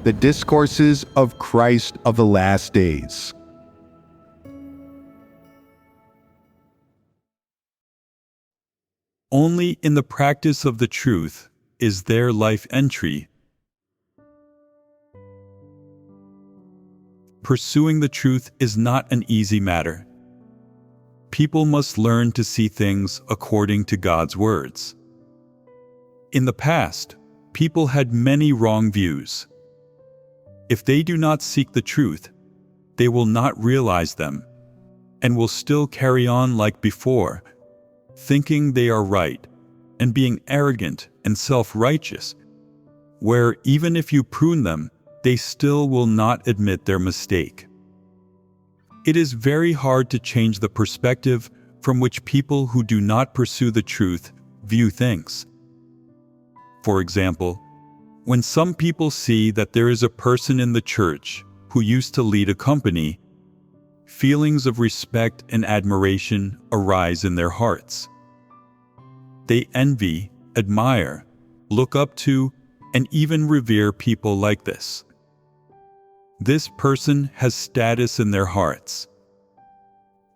The Discourses of Christ of the Last Days. Only in the practice of the truth is there life entry. Pursuing the truth is not an easy matter. People must learn to see things according to God's words. In the past, people had many wrong views. If they do not seek the truth, they will not realize them, and will still carry on like before, thinking they are right, and being arrogant and self-righteous, where even if you prune them, they still will not admit their mistake. It is very hard to change the perspective from which people who do not pursue the truth view things. For example, when some people see that there is a person in the church who used to lead a company, feelings of respect and admiration arise in their hearts. They envy, admire, look up to, and even revere people like this. This person has status in their hearts.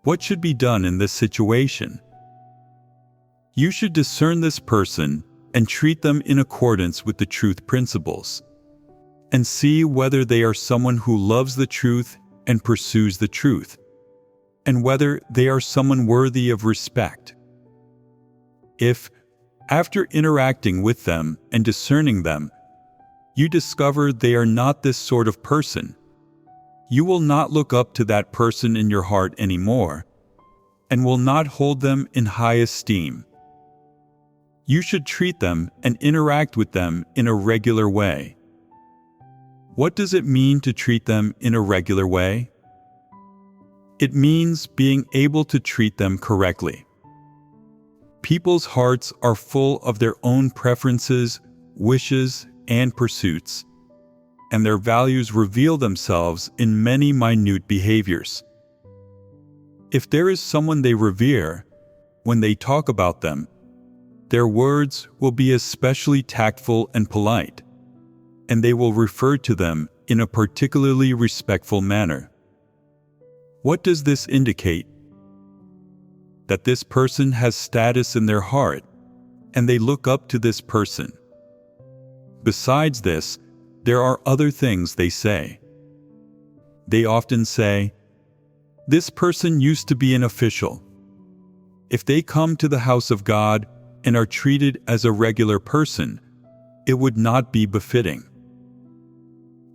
What should be done in this situation? You should discern this person and treat them in accordance with the truth principles, and see whether they are someone who loves the truth and pursues the truth, and whether they are someone worthy of respect. If, after interacting with them and discerning them, you discover they are not this sort of person, you will not look up to that person in your heart anymore, and will not hold them in high esteem. You should treat them and interact with them in a regular way. What does it mean to treat them in a regular way? It means being able to treat them correctly. People's hearts are full of their own preferences, wishes, and pursuits, and their values reveal themselves in many minute behaviors. If there is someone they revere, when they talk about them, their words will be especially tactful and polite, and they will refer to them in a particularly respectful manner. What does this indicate? That this person has status in their heart, and they look up to this person. Besides this, there are other things they say. They often say, "This person used to be an official. If they come to the house of God and are treated as a regular person, it would not be befitting."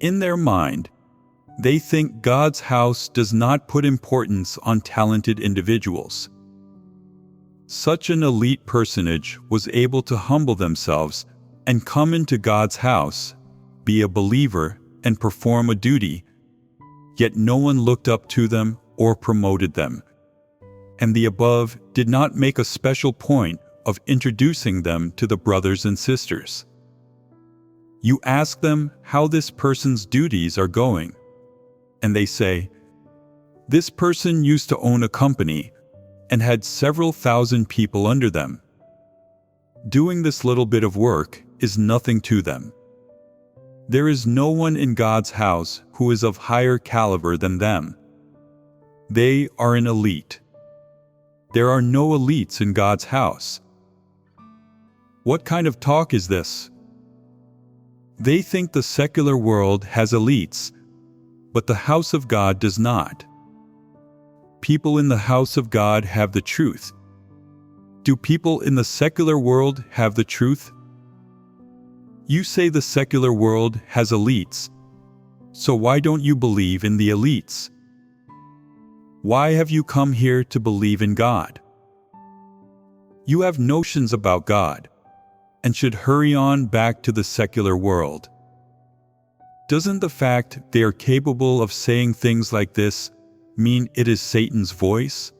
In their mind, they think God's house does not put importance on talented individuals. Such an elite personage was able to humble themselves and come into God's house, be a believer, and perform a duty, yet no one looked up to them or promoted them, and the above did not make a special point of introducing them to the brothers and sisters. You ask them how this person's duties are going, and they say, "This person used to own a company and had several thousand people under them. Doing this little bit of work is nothing to them. There is no one in God's house who is of higher caliber than them. They are an elite. There are no elites in God's house." What kind of talk is this? They think the secular world has elites, but the house of God does not. People in the house of God have the truth. Do people in the secular world have the truth? You say the secular world has elites, so why don't you believe in the elites? Why have you come here to believe in God? You have notions about God, and should hurry on back to the secular world. Doesn't the fact they are capable of saying things like this mean it is Satan's voice?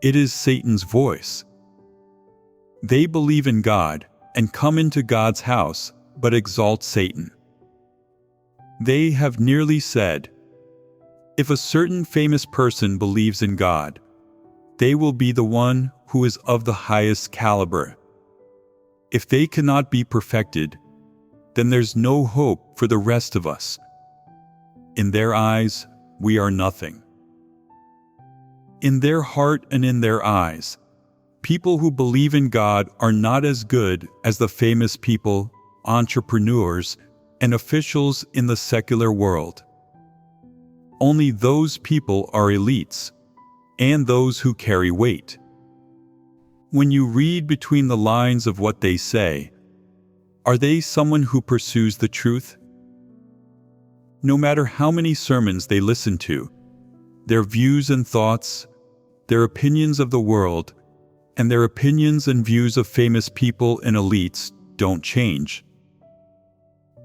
It is Satan's voice. They believe in God and come into God's house, but exalt Satan. They have nearly said, if a certain famous person believes in God, they will be the one who is of the highest caliber. If they cannot be perfected, then there's no hope for the rest of us. In their eyes, we are nothing. In their heart and in their eyes, people who believe in God are not as good as the famous people, entrepreneurs, and officials in the secular world. Only those people are elites, and those who carry weight. When you read between the lines of what they say, are they someone who pursues the truth? No matter how many sermons they listen to, their views and thoughts, their opinions of the world, and their opinions and views of famous people and elites don't change.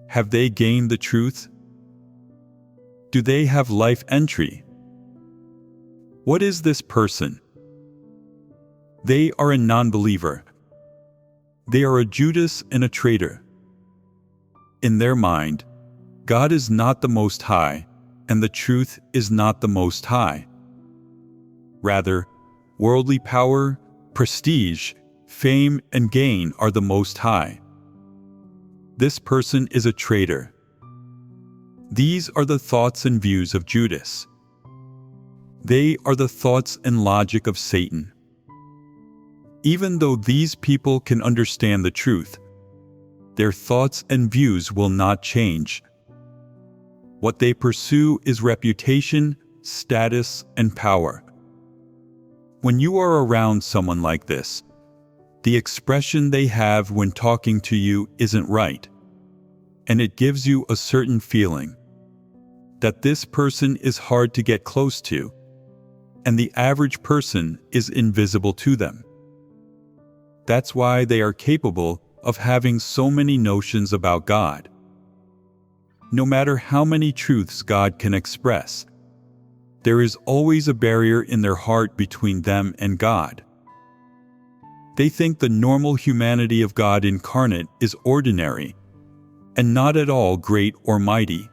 Have they gained the truth? Do they have life entry? What is this person? They are a non-believer. They are a Judas and a traitor. In their mind, God is not the Most High, and the truth is not the Most High. Rather, worldly power, prestige, fame, and gain are the Most High. This person is a traitor. These are the thoughts and views of Judas. They are the thoughts and logic of Satan. Even though these people can understand the truth, their thoughts and views will not change. What they pursue is reputation, status, and power. When you are around someone like this, the expression they have when talking to you isn't right, and it gives you a certain feeling that this person is hard to get close to, and the average person is invisible to them. That's why they are capable of having so many notions about God. No matter how many truths God can express, there is always a barrier in their heart between them and God. They think the normal humanity of God incarnate is ordinary and not at all great or mighty.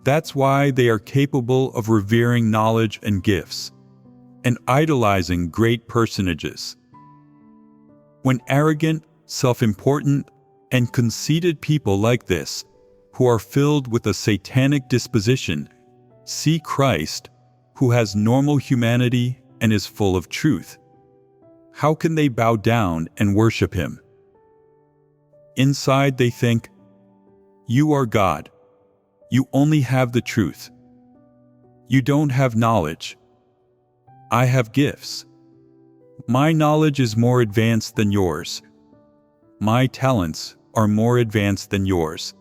That's why they are capable of revering knowledge and gifts and idolizing great personages. When arrogant, self-important, and conceited people like this, who are filled with a satanic disposition, see Christ, who has normal humanity and is full of truth, how can they bow down and worship him? Inside they think, "You are God. You only have the truth. You don't have knowledge. I have gifts. My knowledge is more advanced than yours. My talents are more advanced than yours.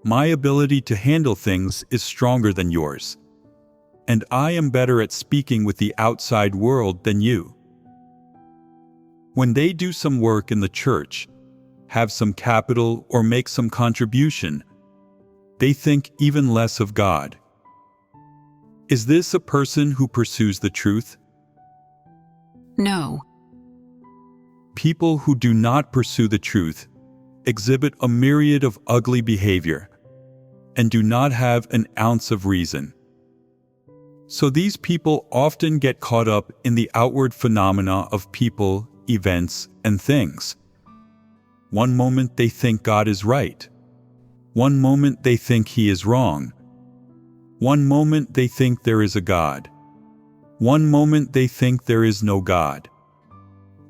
My ability to handle things is stronger than yours. And I am better at speaking with the outside world than you." When they do some work in the church, have some capital, or make some contribution, they think even less of God. Is this a person who pursues the truth? No. People who do not pursue the truth exhibit a myriad of ugly behavior and do not have an ounce of reason. So these people often get caught up in the outward phenomena of people, events, and things. One moment they think God is right. One moment they think he is wrong. One moment they think there is a God. One moment they think there is no God.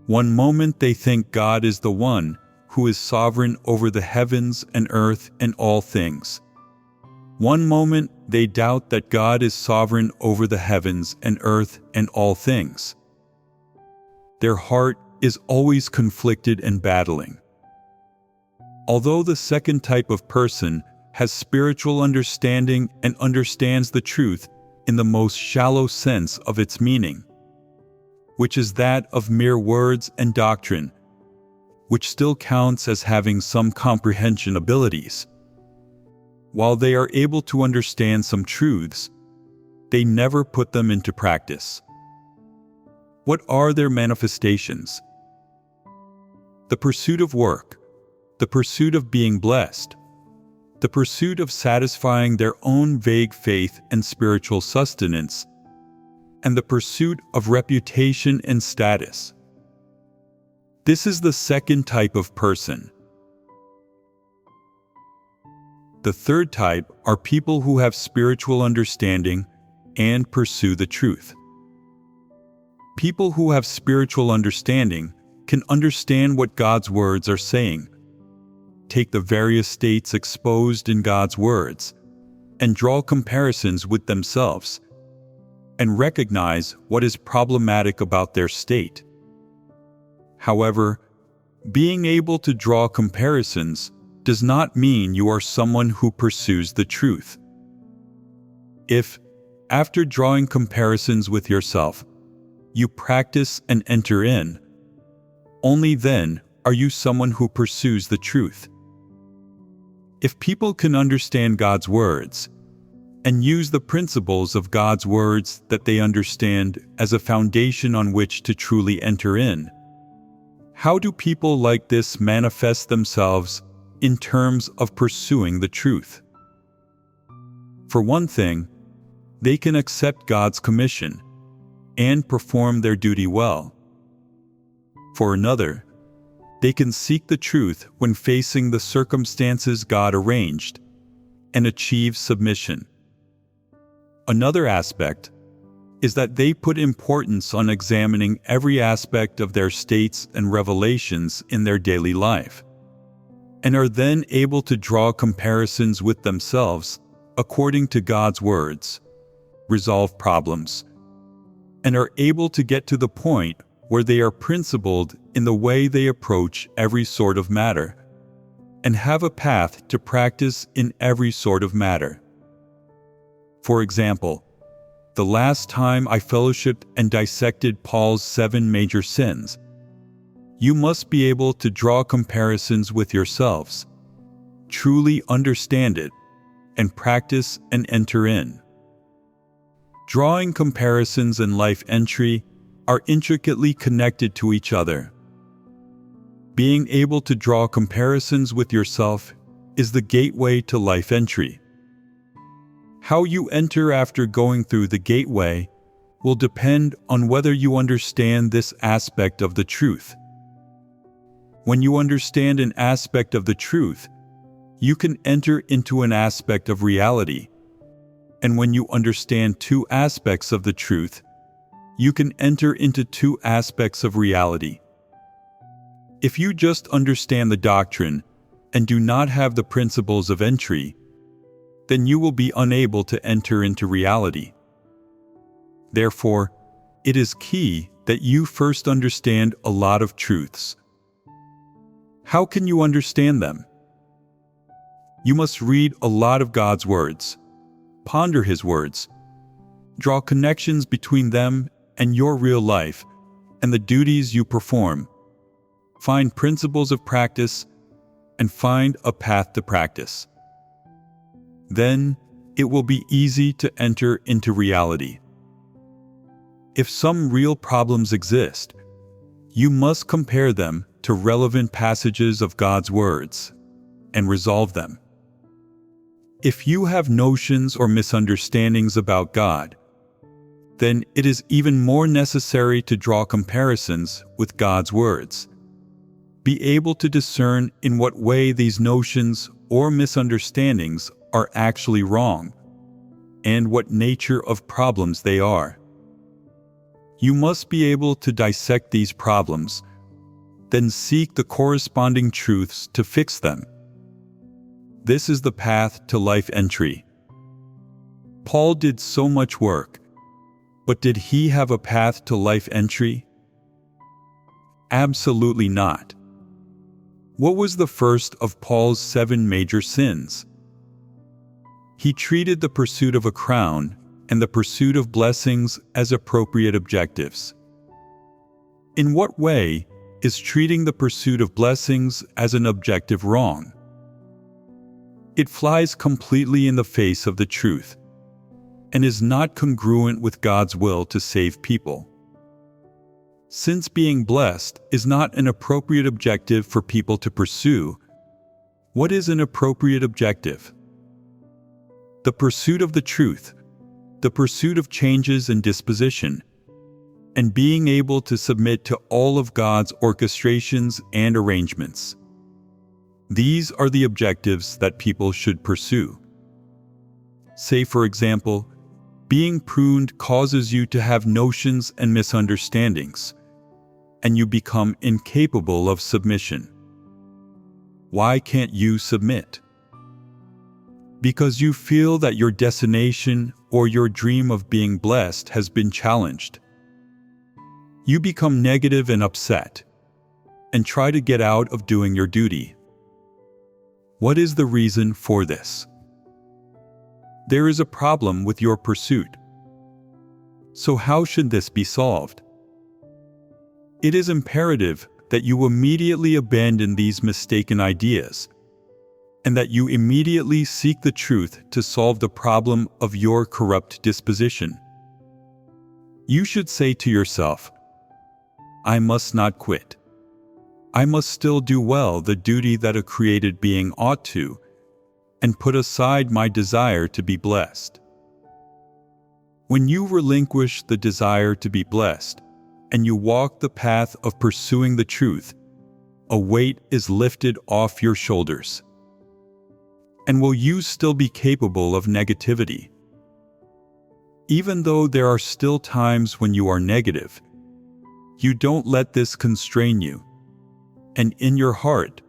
One moment they think God is the one who is sovereign over the heavens and earth and all things. One moment they doubt that God is sovereign over the heavens and earth and all things. Their heart is always conflicted and battling. Although the second type of person has spiritual understanding and understands the truth in the most shallow sense of its meaning, which is that of mere words and doctrine, which still counts as having some comprehension abilities. While they are able to understand some truths, they never put them into practice. What are their manifestations? The pursuit of work, the pursuit of being blessed, the pursuit of satisfying their own vague faith and spiritual sustenance, and the pursuit of reputation and status. This is the second type of person. The third type are people who have spiritual understanding and pursue the truth. People who have spiritual understanding can understand what God's words are saying, take the various states exposed in God's words, and draw comparisons with themselves, and recognize what is problematic about their state. However, being able to draw comparisons does not mean you are someone who pursues the truth. If, after drawing comparisons with yourself, you practice and enter in, only then are you someone who pursues the truth. If people can understand God's words and use the principles of God's words that they understand as a foundation on which to truly enter in, how do people like this manifest themselves in terms of pursuing the truth? For one thing, they can accept God's commission and perform their duty well. For another, they can seek the truth when facing the circumstances God arranged and achieve submission. Another aspect is that they put importance on examining every aspect of their states and revelations in their daily life, and are then able to draw comparisons with themselves according to God's words, resolve problems, and are able to get to the point where they are principled in the way they approach every sort of matter, and have a path to practice in every sort of matter. For example, the last time I fellowshipped and dissected Paul's 7 major sins, you must be able to draw comparisons with yourselves, truly understand it, and practice and enter in. Drawing comparisons and life entry are intricately connected to each other. Being able to draw comparisons with yourself is the gateway to life entry. How you enter after going through the gateway will depend on whether you understand this aspect of the truth. When you understand an aspect of the truth, you can enter into an aspect of reality. And when you understand 2 aspects of the truth, you can enter into 2 aspects of reality. If you just understand the doctrine and do not have the principles of entry, then you will be unable to enter into reality. Therefore, it is key that you first understand a lot of truths. How can you understand them? You must read a lot of God's words, ponder His words, draw connections between them and your real life and the duties you perform, find principles of practice, and find a path to practice. Then it will be easy to enter into reality. If some real problems exist, you must compare them to relevant passages of God's words and resolve them. If you have notions or misunderstandings about God, then it is even more necessary to draw comparisons with God's words. Be able to discern in what way these notions or misunderstandings are actually wrong, and what nature of problems they are. You must be able to dissect these problems, then seek the corresponding truths to fix them. This is the path to life entry. Paul did so much work, but did he have a path to life entry? Absolutely not. What was the first of Paul's 7 major sins? He treated the pursuit of a crown and the pursuit of blessings as appropriate objectives. In what way is treating the pursuit of blessings as an objective wrong? It flies completely in the face of the truth and is not congruent with God's will to save people. Since being blessed is not an appropriate objective for people to pursue, what is an appropriate objective? The pursuit of the truth, the pursuit of changes in disposition, and being able to submit to all of God's orchestrations and arrangements. These are the objectives that people should pursue. Say, for example, being pruned causes you to have notions and misunderstandings, and you become incapable of submission. Why can't you submit? Because you feel that your destination or your dream of being blessed has been challenged. You become negative and upset, and try to get out of doing your duty. What is the reason for this? There is a problem with your pursuit. So how should this be solved? It is imperative that you immediately abandon these mistaken ideas, and that you immediately seek the truth to solve the problem of your corrupt disposition. You should say to yourself, I must not quit. I must still do well the duty that a created being ought to, and put aside my desire to be blessed. When you relinquish the desire to be blessed, and you walk the path of pursuing the truth, a weight is lifted off your shoulders. And will you still be capable of negativity? Even though there are still times when you are negative, you don't let this constrain you. And in your heart,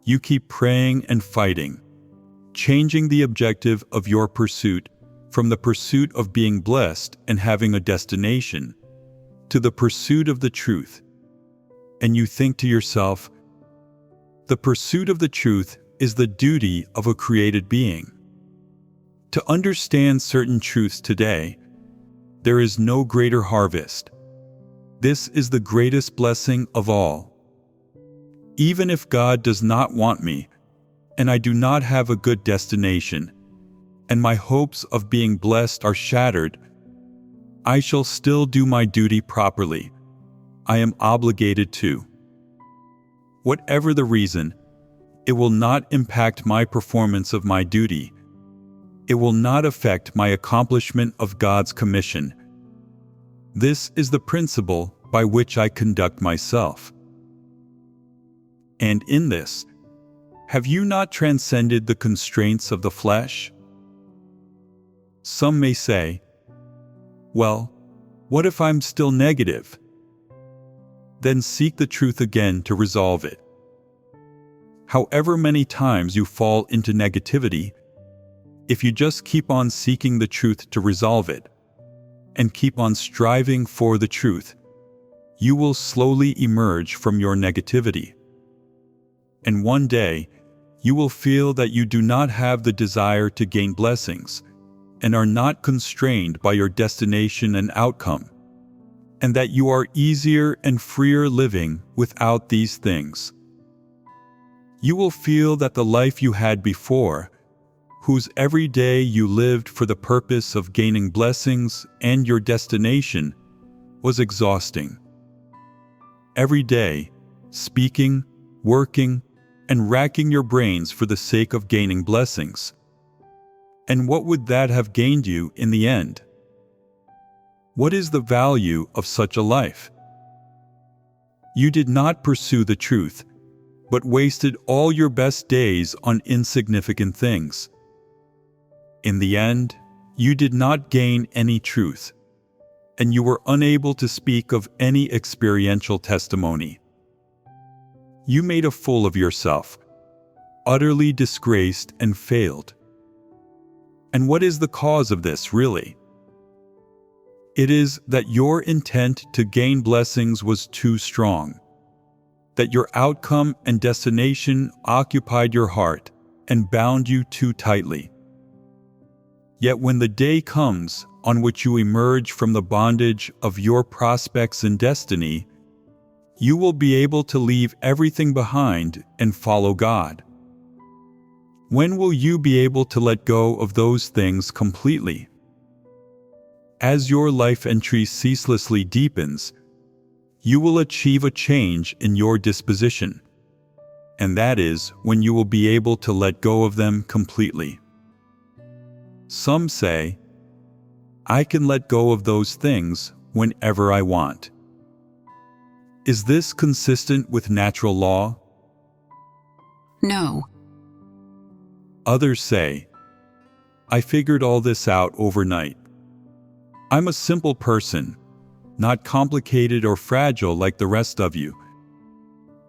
you keep praying and fighting, changing the objective of your pursuit from the pursuit of being blessed and having a destination to the pursuit of the truth. And you think to yourself, the pursuit of the truth is the duty of a created being. To understand certain truths today, there is no greater harvest. This is the greatest blessing of all. Even if God does not want me, and I do not have a good destination, and my hopes of being blessed are shattered, I shall still do my duty properly. I am obligated to. Whatever the reason, it will not impact my performance of my duty. It will not affect my accomplishment of God's commission. This is the principle by which I conduct myself. And in this, have you not transcended the constraints of the flesh? Some may say, well, what if I'm still negative? Then seek the truth again to resolve it. However many times you fall into negativity, if you just keep on seeking the truth to resolve it, and keep on striving for the truth, you will slowly emerge from your negativity. And one day, you will feel that you do not have the desire to gain blessings, and are not constrained by your destination and outcome, and that you are easier and freer living without these things. You will feel that the life you had before, whose every day you lived for the purpose of gaining blessings and your destination, was exhausting. Every day, speaking, working, and racking your brains for the sake of gaining blessings. And what would that have gained you in the end? What is the value of such a life? You did not pursue the truth, but wasted all your best days on insignificant things. In the end, you did not gain any truth, and you were unable to speak of any experiential testimony. You made a fool of yourself, utterly disgraced and failed. And what is the cause of this, really? It is that your intent to gain blessings was too strong, that your outcome and destination occupied your heart and bound you too tightly. Yet when the day comes on which you emerge from the bondage of your prospects and destiny, you will be able to leave everything behind and follow God. When will you be able to let go of those things completely? As your life entry ceaselessly deepens, you will achieve a change in your disposition, and that is when you will be able to let go of them completely. Some say, I can let go of those things whenever I want. Is this consistent with natural law? No. Others say, I figured all this out overnight. I'm a simple person, not complicated or fragile like the rest of you.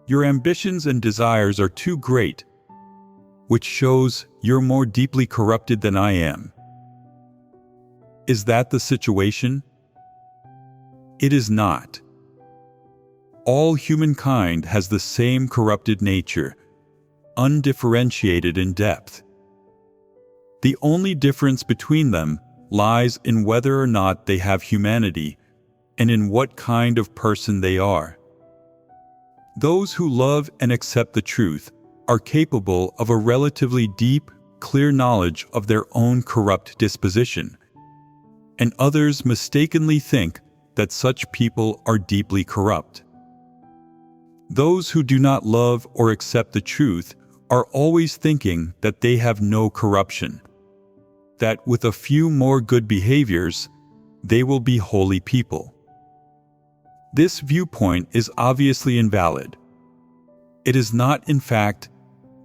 Your ambitions and desires are too great, which shows you're more deeply corrupted than I am. Is that the situation? It is not. All humankind has the same corrupted nature, undifferentiated in depth. The only difference between them lies in whether or not they have humanity and in what kind of person they are. Those who love and accept the truth are capable of a relatively deep, clear knowledge of their own corrupt disposition, and others mistakenly think that such people are deeply corrupt. Those who do not love or accept the truth are always thinking that they have no corruption, that with a few more good behaviors, they will be holy people. This viewpoint is obviously invalid. It is not, in fact,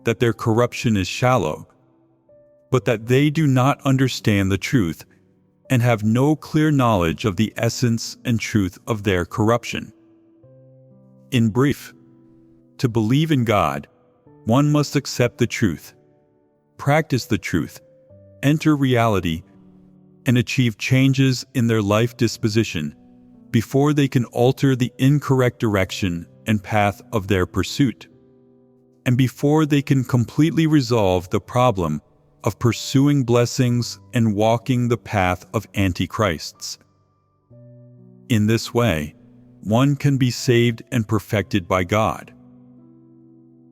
that their corruption is shallow, but that they do not understand the truth and have no clear knowledge of the essence and truth of their corruption. In brief, to believe in God, one must accept the truth, practice the truth, enter reality, and achieve changes in their life disposition before they can alter the incorrect direction and path of their pursuit, and before they can completely resolve the problem of pursuing blessings and walking the path of antichrists. In this way, one can be saved and perfected by God.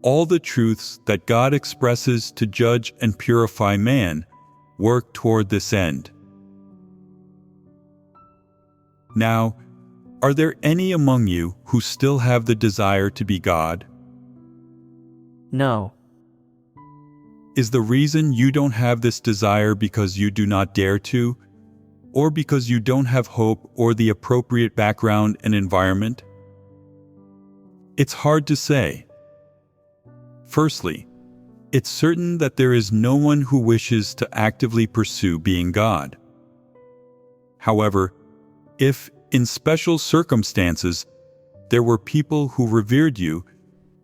All the truths that God expresses to judge and purify man work toward this end. Now, are there any among you who still have the desire to be God? No. Is the reason you don't have this desire because you do not dare to, or because you don't have hope or the appropriate background and environment? It's hard to say. Firstly, it's certain that there is no one who wishes to actively pursue being God. However, if, in special circumstances, there were people who revered you,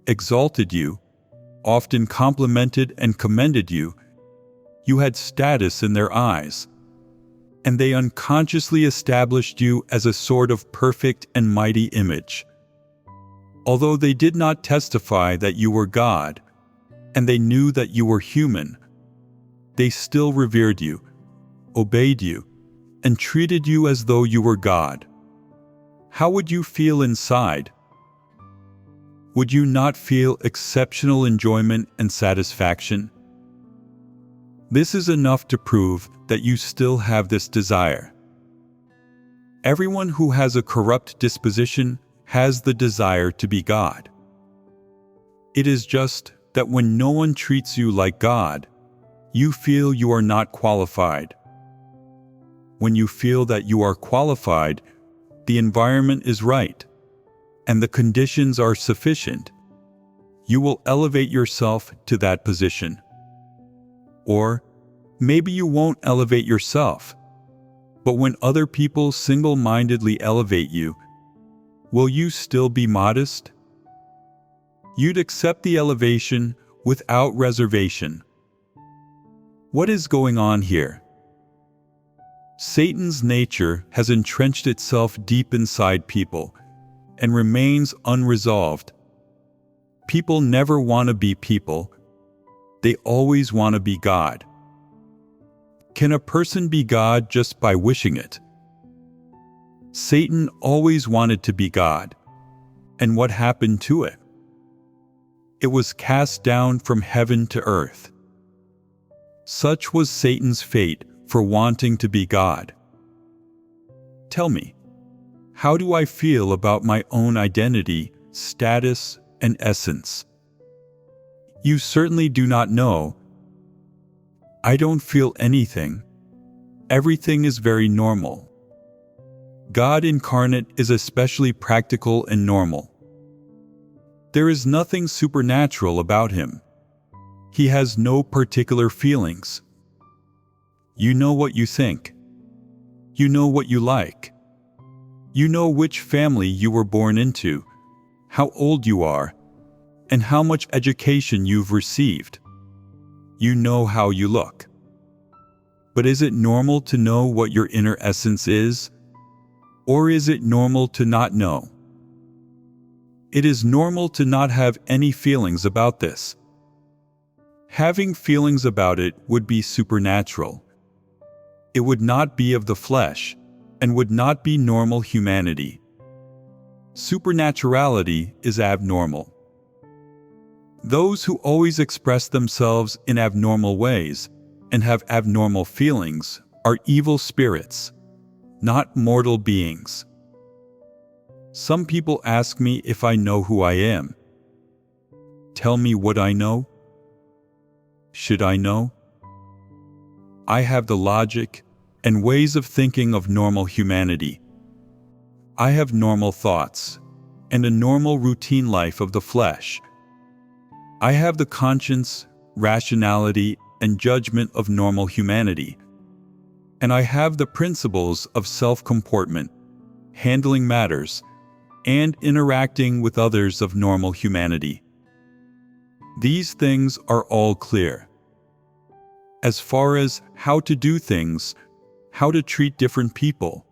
exalted you, often complimented and commended you, you had status in their eyes, and they unconsciously established you as a sort of perfect and mighty image. Although they did not testify that you were God, and they knew that you were human, they still revered you, obeyed you, and treated you as though you were God. How would you feel inside? Would you not feel exceptional enjoyment and satisfaction? This is enough to prove that you still have this desire. Everyone who has a corrupt disposition has the desire to be God. It is just that when no one treats you like God, you feel you are not qualified. When you feel that you are qualified, the environment is right, and the conditions are sufficient, you will elevate yourself to that position. Or maybe you won't elevate yourself, but when other people single-mindedly elevate you, will you still be modest? You'd accept the elevation without reservation. What is going on here? Satan's nature has entrenched itself deep inside people and remains unresolved. People never want to be people. They always want to be God. Can a person be God just by wishing it? Satan always wanted to be God. And what happened to it? It was cast down from heaven to earth. Such was Satan's fate for wanting to be God. Tell me, how do I feel about my own identity, status, and essence? You certainly do not know. I don't feel anything. Everything is very normal. God incarnate is especially practical and normal. There is nothing supernatural about him. He has no particular feelings. You know what you think. You know what you like. You know which family you were born into, how old you are, and how much education you've received. You know how you look. But is it normal to know what your inner essence is? Or is it normal to not know? It is normal to not have any feelings about this. Having feelings about it would be supernatural. It would not be of the flesh, and would not be normal humanity. Supernaturality is abnormal. Those who always express themselves in abnormal ways and have abnormal feelings are evil spirits, not mortal beings. Some people ask me if I know who I am. Tell me what I know. Should I know? I have the logic and ways of thinking of normal humanity. I have normal thoughts and a normal routine life of the flesh. I have the conscience, rationality, and judgment of normal humanity. And I have the principles of self-comportment, handling matters, and interacting with others of normal humanity. These things are all clear. As far as how to do things, how to treat different people,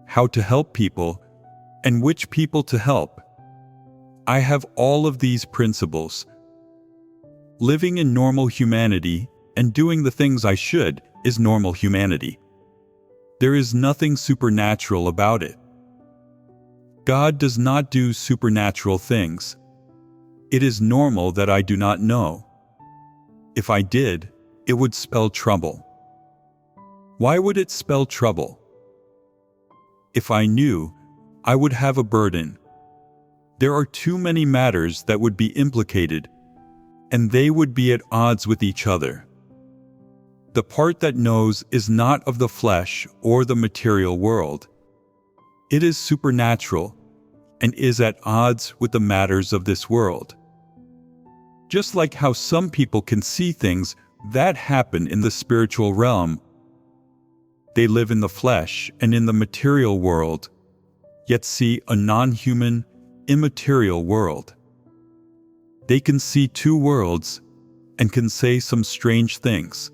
how to help people, and which people to help, I have all of these principles. Living in normal humanity and doing the things I should is normal humanity. There is nothing supernatural about it. God does not do supernatural things. It is normal that I do not know. If I did, it would spell trouble. Why would it spell trouble? If I knew, I would have a burden. There are too many matters that would be implicated, and they would be at odds with each other. The part that knows is not of the flesh or the material world. It is supernatural and is at odds with the matters of this world. Just like how some people can see things that happen in the spiritual realm. They live in the flesh and in the material world, yet see a non-human, immaterial world. They can see two worlds and can say some strange things.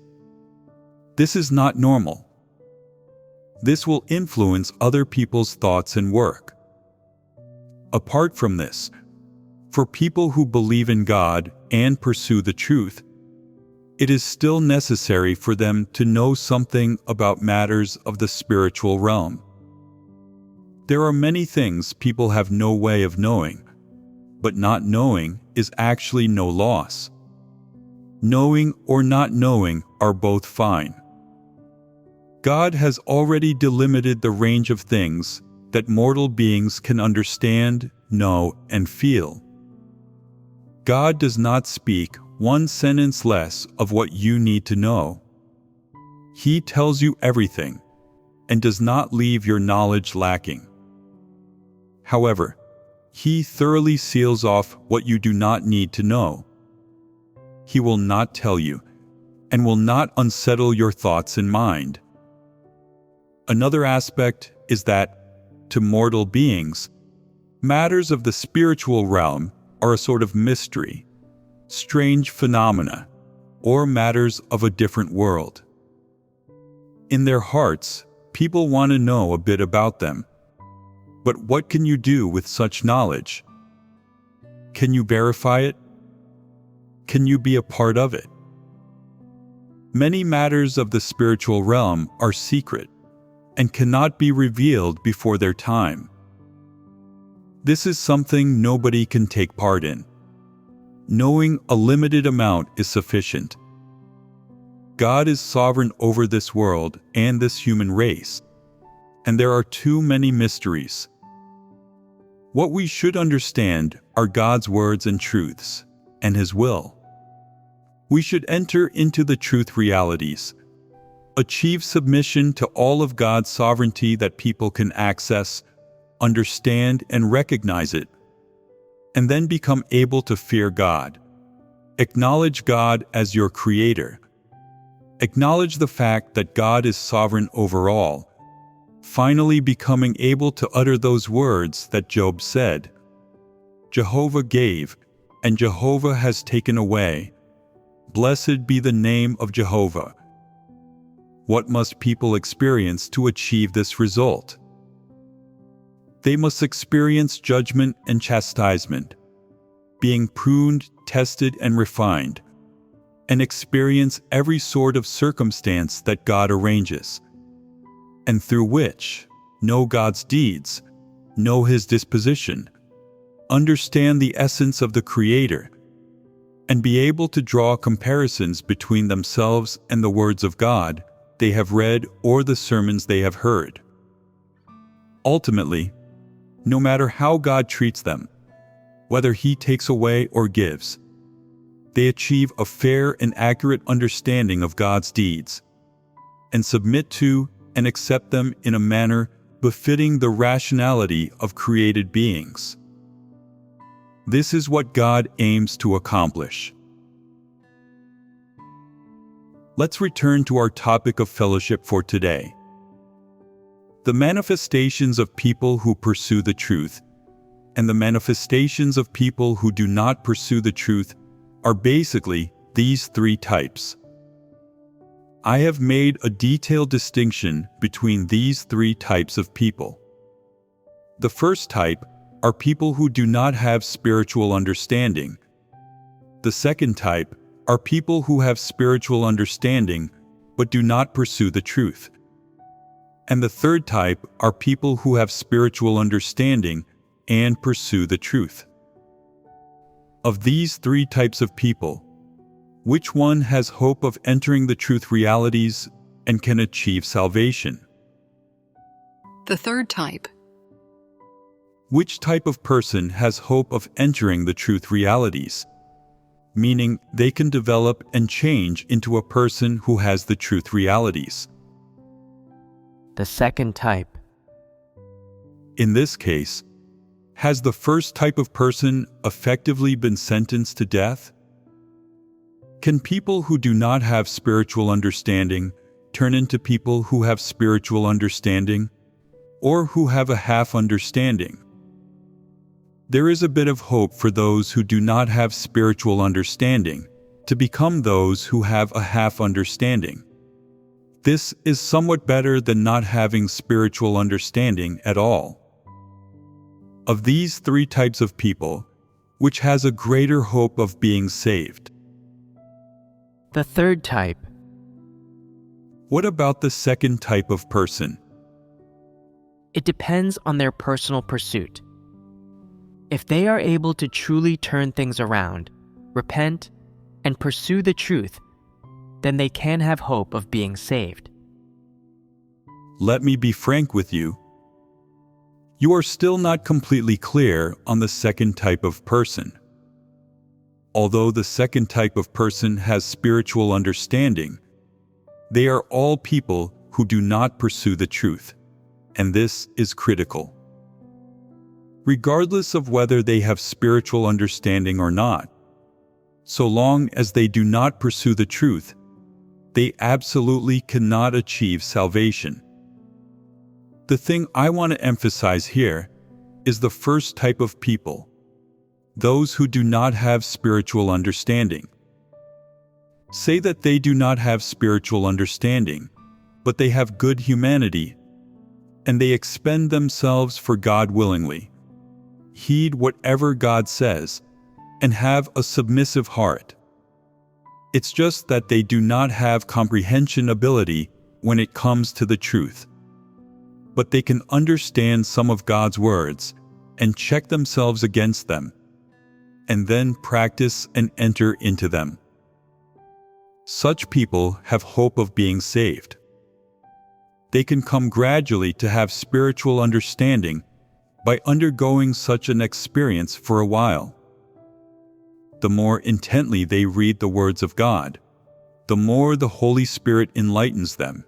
This is not normal. This will influence other people's thoughts and work. Apart from this, for people who believe in God and pursue the truth, it is still necessary for them to know something about matters of the spiritual realm. There are many things people have no way of knowing, but not knowing is actually no loss. Knowing or not knowing are both fine. God has already delimited the range of things that mortal beings can understand, know, and feel. God does not speak one sentence less of what you need to know. He tells you everything and does not leave your knowledge lacking. However, He thoroughly seals off what you do not need to know. He will not tell you and will not unsettle your thoughts and mind. Another aspect is that, to mortal beings, matters of the spiritual realm are a sort of mystery, strange phenomena, or matters of a different world. In their hearts, people want to know a bit about them. But what can you do with such knowledge? Can you verify it? Can you be a part of it? Many matters of the spiritual realm are secret and cannot be revealed before their time. This is something nobody can take part in. Knowing a limited amount is sufficient. God is sovereign over this world and this human race, and there are too many mysteries. What we should understand are God's words and truths, and His will. We should enter into the truth realities, achieve submission to all of God's sovereignty that people can access, understand, and recognize it, and then become able to fear God. Acknowledge God as your creator. Acknowledge the fact that God is sovereign over all, finally becoming able to utter those words that Job said, "Jehovah gave, and Jehovah has taken away. Blessed be the name of Jehovah." What must people experience to achieve this result? They must experience judgment and chastisement, being pruned, tested, and refined, and experience every sort of circumstance that God arranges, and through which know God's deeds, know His disposition, understand the essence of the Creator, and be able to draw comparisons between themselves and the words of God they have read or the sermons they have heard. Ultimately, no matter how God treats them, whether He takes away or gives, they achieve a fair and accurate understanding of God's deeds, and submit to and accept them in a manner befitting the rationality of created beings. This is what God aims to accomplish. Let's return to our topic of fellowship for today. The manifestations of people who pursue the truth and the manifestations of people who do not pursue the truth are basically these three types. I have made a detailed distinction between these three types of people. The first type are people who do not have spiritual understanding. The second type are people who have spiritual understanding but do not pursue the truth. And the third type are people who have spiritual understanding and pursue the truth. Of these three types of people, which one has hope of entering the truth realities and can achieve salvation? The third type. Which type of person has hope of entering the truth realities, meaning they can develop and change into a person who has the truth realities? The second type. In this case, has the first type of person effectively been sentenced to death? Can people who do not have spiritual understanding turn into people who have spiritual understanding, or who have a half understanding? There is a bit of hope for those who do not have spiritual understanding to become those who have a half understanding. This is somewhat better than not having spiritual understanding at all. Of these three types of people, which has a greater hope of being saved? The third type. What about the second type of person? It depends on their personal pursuit. If they are able to truly turn things around, repent, and pursue the truth, then they can have hope of being saved. Let me be frank with you. You are still not completely clear on the second type of person. Although the second type of person has spiritual understanding, they are all people who do not pursue the truth, and this is critical. Regardless of whether they have spiritual understanding or not, so long as they do not pursue the truth, they absolutely cannot achieve salvation. The thing I want to emphasize here is the first type of people, those who do not have spiritual understanding. Say that they do not have spiritual understanding, but they have good humanity, and they expend themselves for God willingly, heed whatever God says, and have a submissive heart. It's just that they do not have comprehension ability when it comes to the truth. But they can understand some of God's words and check themselves against them, and then practice and enter into them. Such people have hope of being saved. They can come gradually to have spiritual understanding by undergoing such an experience for a while. The more intently they read the words of God, the more the Holy Spirit enlightens them.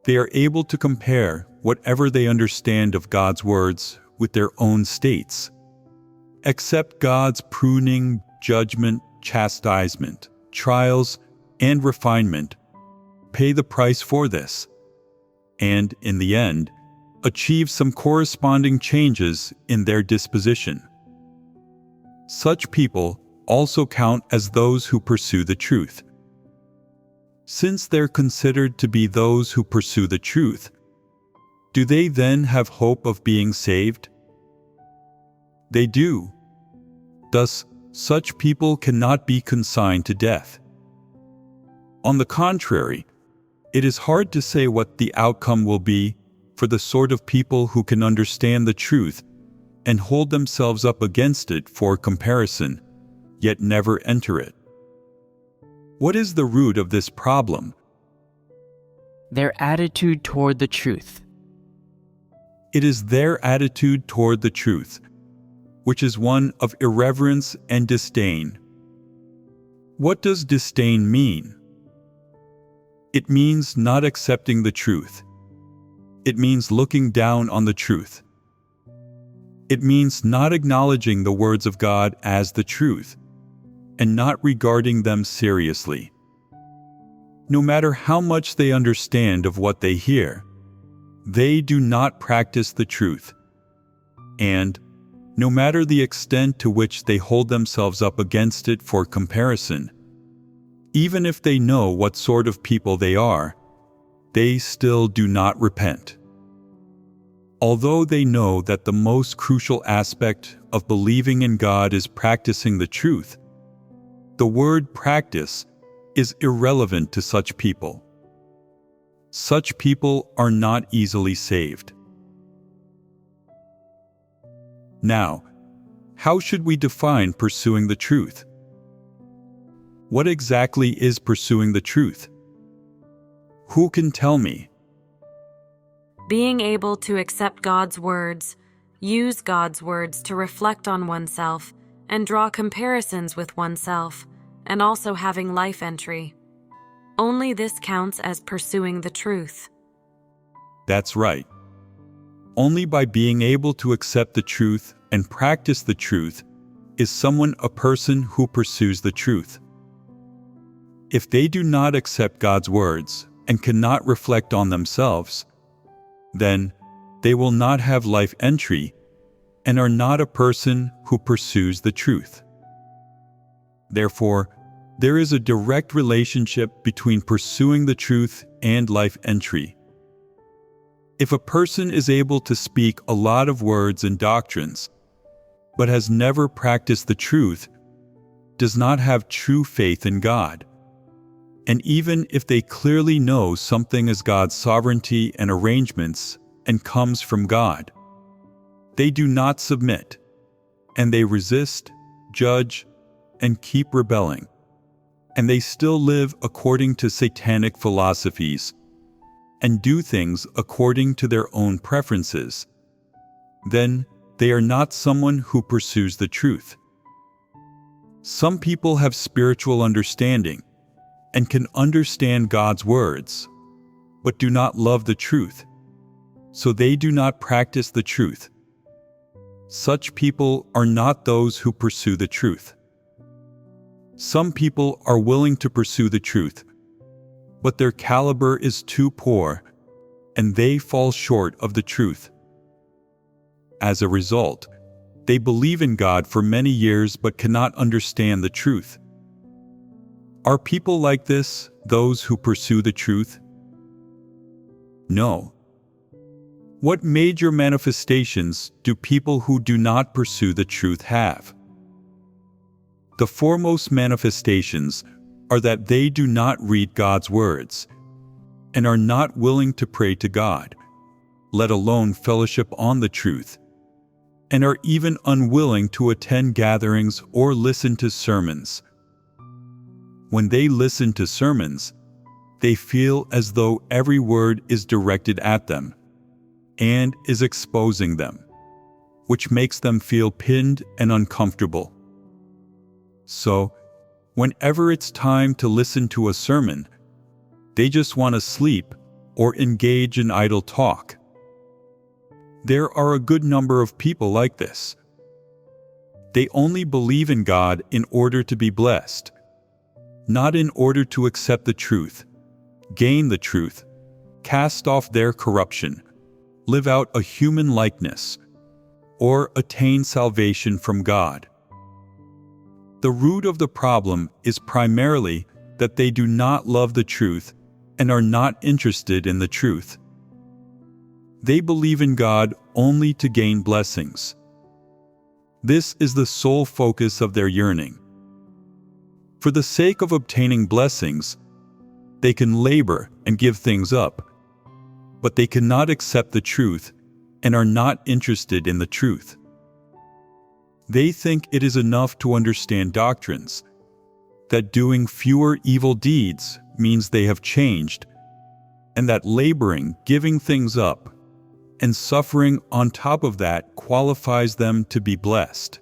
They are able to compare whatever they understand of God's words with their own states, accept God's pruning, judgment, chastisement, trials, and refinement pay the price for this, and, in the end, achieve some corresponding changes in their disposition. Such people also count as those who pursue the truth. Since they're considered to be those who pursue the truth, do they then have hope of being saved? They do. Thus, such people cannot be consigned to death. On the contrary, it is hard to say what the outcome will be for the sort of people who can understand the truth and hold themselves up against it for comparison, yet never enter it. What is the root of this problem? Their attitude toward the truth. It is their attitude toward the truth, which is one of irreverence and disdain. What does disdain mean? It means not accepting the truth. It means looking down on the truth. It means not acknowledging the words of God as the truth, and not regarding them seriously. No matter how much they understand of what they hear, they do not practice the truth. And, no matter the extent to which they hold themselves up against it for comparison, even if they know what sort of people they are, they still do not repent. Although they know that the most crucial aspect of believing in God is practicing the truth, the word practice is irrelevant to such people. Such people are not easily saved. Now, how should we define pursuing the truth? What exactly is pursuing the truth? Who can tell me? Being able to accept God's words, use God's words to reflect on oneself, and draw comparisons with oneself, and also having life entry. Only this counts as pursuing the truth. That's right. Only by being able to accept the truth and practice the truth is someone a person who pursues the truth. If they do not accept God's words and cannot reflect on themselves, then they will not have life entry and are not a person who pursues the truth. Therefore, there is a direct relationship between pursuing the truth and life entry. If a person is able to speak a lot of words and doctrines, but has never practiced the truth, does not have true faith in God, and even if they clearly know something is God's sovereignty and arrangements and comes from God, they do not submit, and they resist, judge, and keep rebelling, and they still live according to satanic philosophies and do things according to their own preferences, then they are not someone who pursues the truth. Some people have spiritual understanding and can understand God's words, but do not love the truth, so they do not practice the truth. Such people are not those who pursue the truth. Some people are willing to pursue the truth, but their caliber is too poor, and they fall short of the truth. As a result, they believe in God for many years but cannot understand the truth. Are people like this those who pursue the truth? No. What major manifestations do people who do not pursue the truth have? The foremost manifestations are that they do not read God's words and are not willing to pray to God, let alone fellowship on the truth, and are even unwilling to attend gatherings or listen to sermons. When they listen to sermons, they feel as though every word is directed at them and is exposing them, which makes them feel pinned and uncomfortable. So, whenever it's time to listen to a sermon, they just want to sleep or engage in idle talk. There are a good number of people like this. They only believe in God in order to be blessed, not in order to accept the truth, gain the truth, cast off their corruption, live out a human likeness, or attain salvation from God. The root of the problem is primarily that they do not love the truth and are not interested in the truth. They believe in God only to gain blessings. This is the sole focus of their yearning. For the sake of obtaining blessings, they can labor and give things up, but they cannot accept the truth and are not interested in the truth. They think it is enough to understand doctrines, that doing fewer evil deeds means they have changed, and that laboring, giving things up, and suffering on top of that qualifies them to be blessed.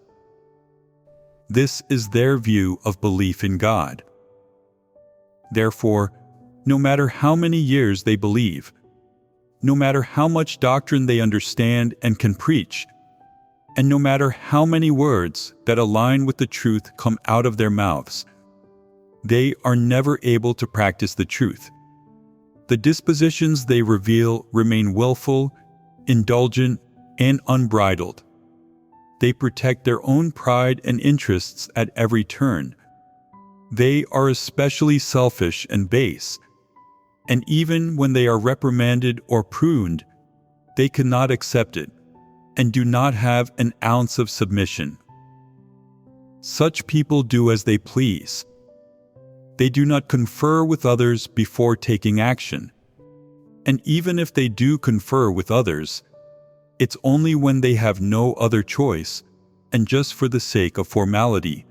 This is their view of belief in God. Therefore, no matter how many years they believe, no matter how much doctrine they understand and can preach, and no matter how many words that align with the truth come out of their mouths, they are never able to practice the truth. The dispositions they reveal remain willful, indulgent, and unbridled. They protect their own pride and interests at every turn. They are especially selfish and base, and even when they are reprimanded or pruned, they cannot accept it and do not have an ounce of submission. Such people do as they please. They do not confer with others before taking action. And even if they do confer with others, it's only when they have no other choice and just for the sake of formality.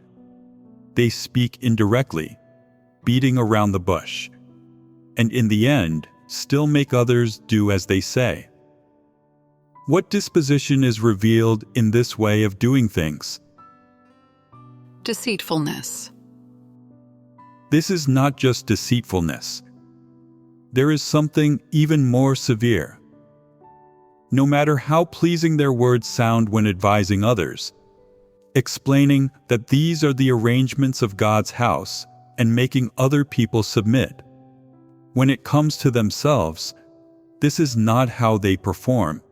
They speak indirectly, beating around the bush, and in the end, still make others do as they say. What disposition is revealed in this way of doing things? Deceitfulness. This is not just deceitfulness. There is something even more severe. No matter how pleasing their words sound when advising others, explaining that these are the arrangements of God's house and making other people submit, when it comes to themselves, this is not how they perform.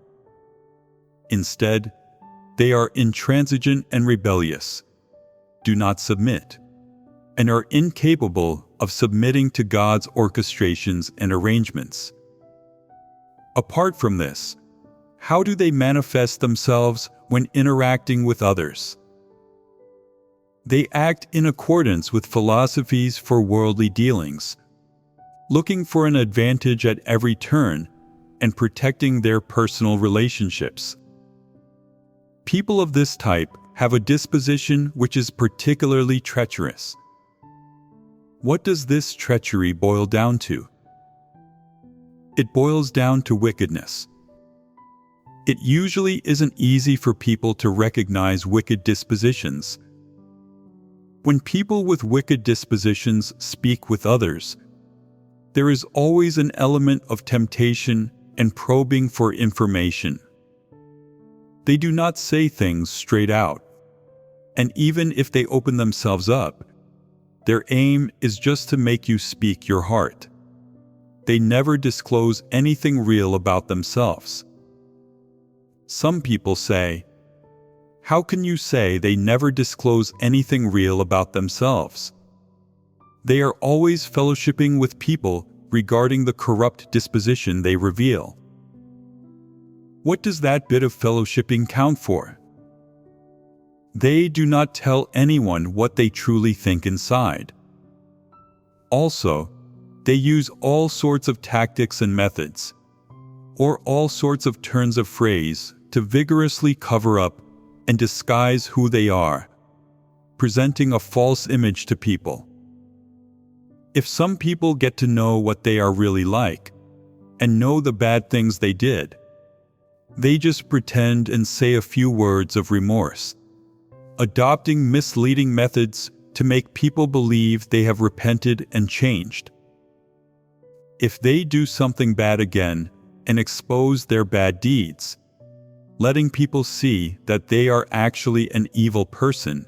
Instead, they are intransigent and rebellious, do not submit, and are incapable of submitting to God's orchestrations and arrangements. Apart from this, how do they manifest themselves when interacting with others? They act in accordance with philosophies for worldly dealings, looking for an advantage at every turn and protecting their personal relationships. People of this type have a disposition which is particularly treacherous. What does this treachery boil down to? It boils down to wickedness. It usually isn't easy for people to recognize wicked dispositions. When people with wicked dispositions speak with others, there is always an element of temptation and probing for information. They do not say things straight out, and even if they open themselves up, their aim is just to make you speak your heart. They never disclose anything real about themselves. Some people say, "How can you say they never disclose anything real about themselves?" They are always fellowshipping with people regarding the corrupt disposition they reveal. What does that bit of fellowshipping count for? They do not tell anyone what they truly think inside. Also, they use all sorts of tactics and methods, or all sorts of turns of phrase to vigorously cover up and disguise who they are, presenting a false image to people. If some people get to know what they are really like, and know the bad things they did, they just pretend and say a few words of remorse, adopting misleading methods to make people believe they have repented and changed. If they do something bad again and expose their bad deeds, letting people see that they are actually an evil person.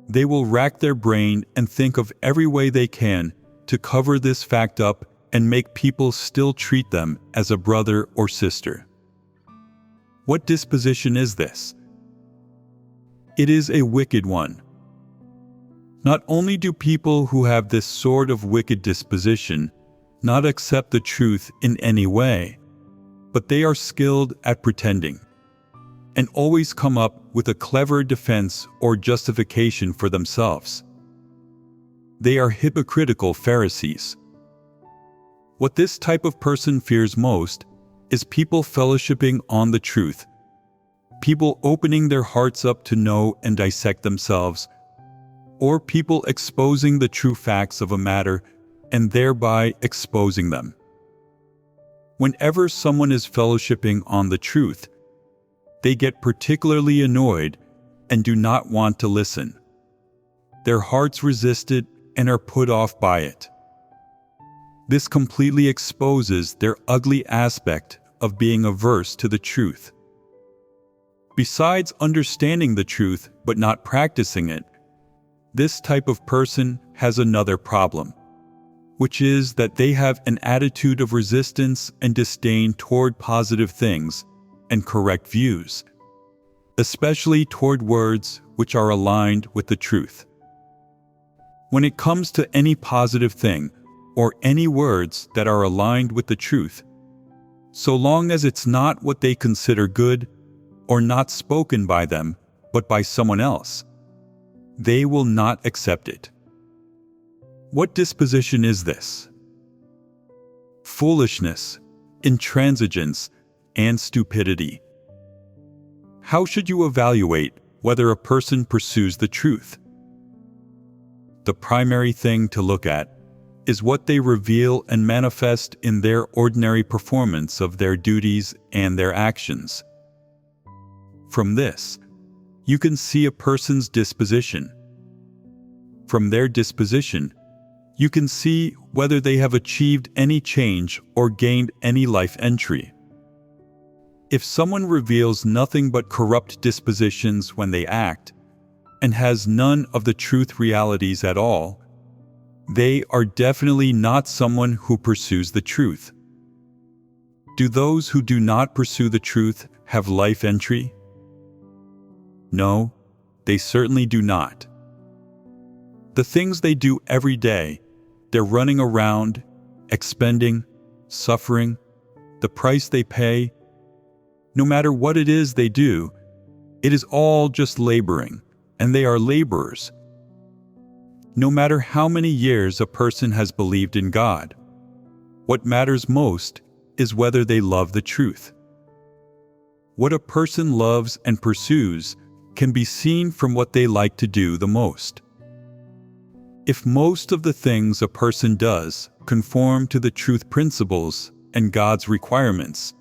They will rack their brain and think of every way they can to cover this fact up and make people still treat them as a brother or sister. What disposition is this? It is a wicked one. Not only do people who have this sort of wicked disposition not accept the truth in any way, but they are skilled at pretending, and always come up with a clever defense or justification for themselves. They are hypocritical Pharisees. What this type of person fears most is people fellowshipping on the truth, people opening their hearts up to know and dissect themselves, or people exposing the true facts of a matter and thereby exposing them. Whenever someone is fellowshipping on the truth, they get particularly annoyed and do not want to listen. Their hearts resist it and are put off by it. This completely exposes their ugly aspect of being averse to the truth. Besides understanding the truth but not practicing it, this type of person has another problem, which is that they have an attitude of resistance and disdain toward positive things and correct views, especially toward words which are aligned with the truth. When it comes to any positive thing or any words that are aligned with the truth, so long as it's not what they consider good or not spoken by them but by someone else, they will not accept it. What disposition is this? Foolishness, intransigence, and stupidity. How should you evaluate whether a person pursues the truth? The primary thing to look at is what they reveal and manifest in their ordinary performance of their duties and their actions. From this, you can see a person's disposition. From their disposition, you can see whether they have achieved any change or gained any life entry. If someone reveals nothing but corrupt dispositions when they act, and has none of the truth realities at all, they are definitely not someone who pursues the truth. Do those who do not pursue the truth have life entry? No, they certainly do not. The things they do every day, they're running around, expending, suffering, the price they pay, no matter what it is they do, it is all just laboring, and they are laborers. No matter how many years a person has believed in God, what matters most is whether they love the truth. What a person loves and pursues can be seen from what they like to do the most. If most of the things a person does conform to the truth principles and God's requirements,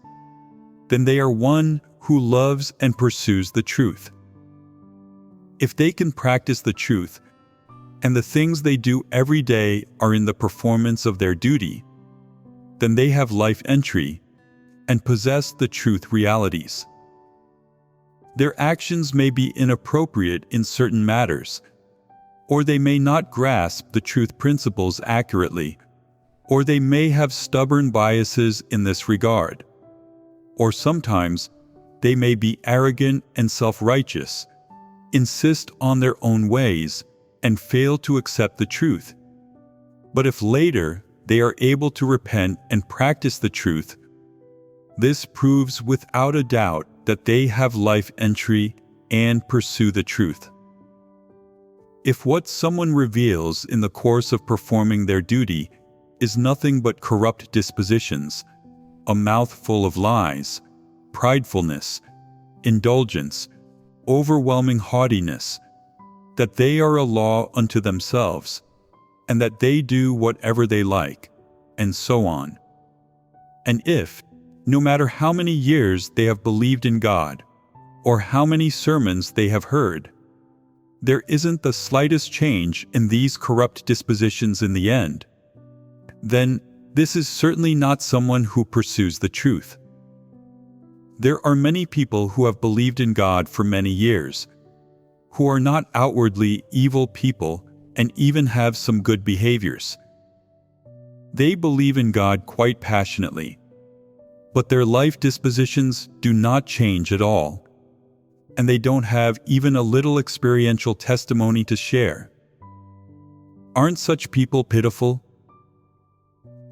then they are one who loves and pursues the truth. If they can practice the truth, and the things they do every day are in the performance of their duty, then they have life entry and possess the truth realities. Their actions may be inappropriate in certain matters, or they may not grasp the truth principles accurately, or they may have stubborn biases in this regard, or sometimes they may be arrogant and self-righteous, insist on their own ways, and fail to accept the truth. But if later they are able to repent and practice the truth, this proves without a doubt that they have life entry and pursue the truth. If what someone reveals in the course of performing their duty is nothing but corrupt dispositions, a mouth full of lies, pridefulness, indulgence, overwhelming haughtiness, that they are a law unto themselves, and that they do whatever they like, and so on. And if, no matter how many years they have believed in God, or how many sermons they have heard, there isn't the slightest change in these corrupt dispositions in the end, then this is certainly not someone who pursues the truth. There are many people who have believed in God for many years, who are not outwardly evil people and even have some good behaviors. They believe in God quite passionately, but their life dispositions do not change at all, and they don't have even a little experiential testimony to share. Aren't such people pitiful?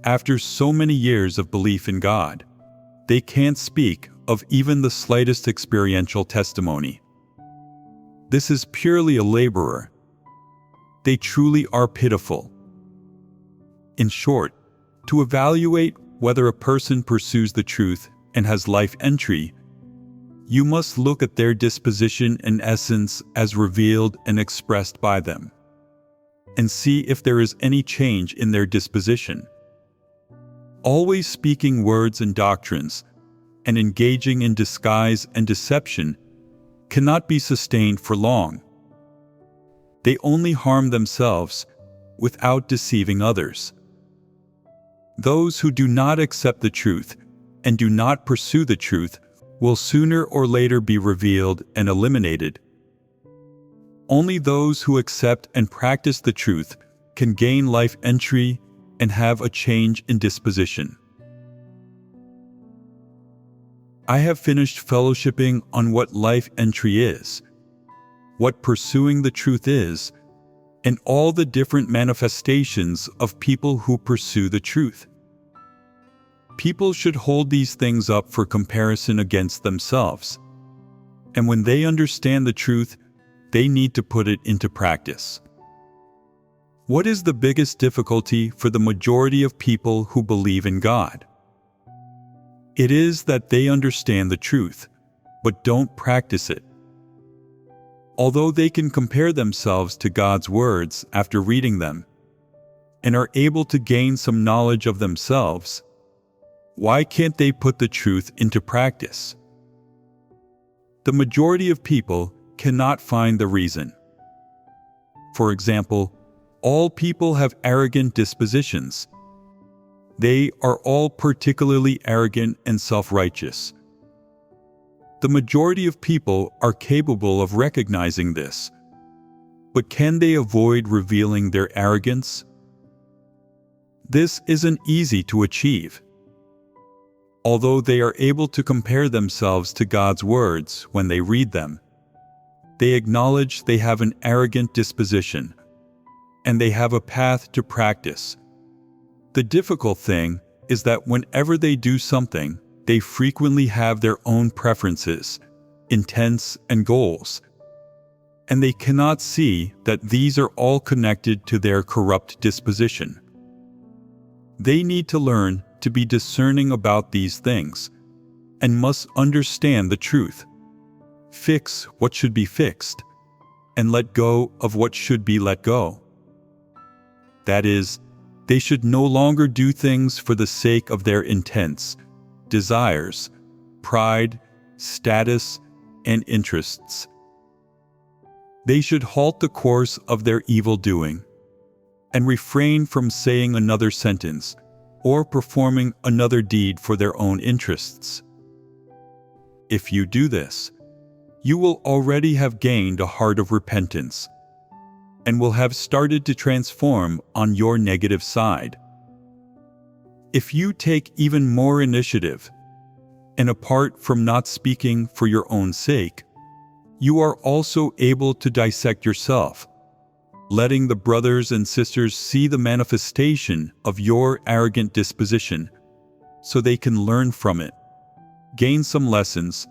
After so many years of belief in God, they can't speak of even the slightest experiential testimony. This is purely a laborer. They truly are pitiful. In short, to evaluate whether a person pursues the truth and has life entry, you must look at their disposition and essence as revealed and expressed by them, and see if there is any change in their disposition. Always speaking words and doctrines, and engaging in disguise and deception cannot be sustained for long. They only harm themselves without deceiving others. Those who do not accept the truth and do not pursue the truth will sooner or later be revealed and eliminated. Only those who accept and practice the truth can gain life entry and have a change in disposition. I have finished fellowshipping on what life entry is, what pursuing the truth is, and all the different manifestations of people who pursue the truth. People should hold these things up for comparison against themselves, and when they understand the truth, they need to put it into practice. What is the biggest difficulty for the majority of people who believe in God? It is that they understand the truth, but don't practice it. Although they can compare themselves to God's words after reading them, and are able to gain some knowledge of themselves, why can't they put the truth into practice? The majority of people cannot find the reason. For example, all people have arrogant dispositions. They are all particularly arrogant and self-righteous. The majority of people are capable of recognizing this, but can they avoid revealing their arrogance? This isn't easy to achieve. Although they are able to compare themselves to God's words when they read them, they acknowledge they have an arrogant disposition, and they have a path to practice. The difficult thing is that whenever they do something, they frequently have their own preferences, intents, and goals, and they cannot see that these are all connected to their corrupt disposition. They need to learn to be discerning about these things, and must understand the truth, fix what should be fixed, and let go of what should be let go. That is, they should no longer do things for the sake of their intents, desires, pride, status, and interests. They should halt the course of their evil doing, and refrain from saying another sentence or performing another deed for their own interests. If you do this, you will already have gained a heart of repentance, and will have started to transform on your negative side. If you take even more initiative, and apart from not speaking for your own sake, you are also able to dissect yourself, letting the brothers and sisters see the manifestation of your arrogant disposition, so they can learn from it, gain some lessons,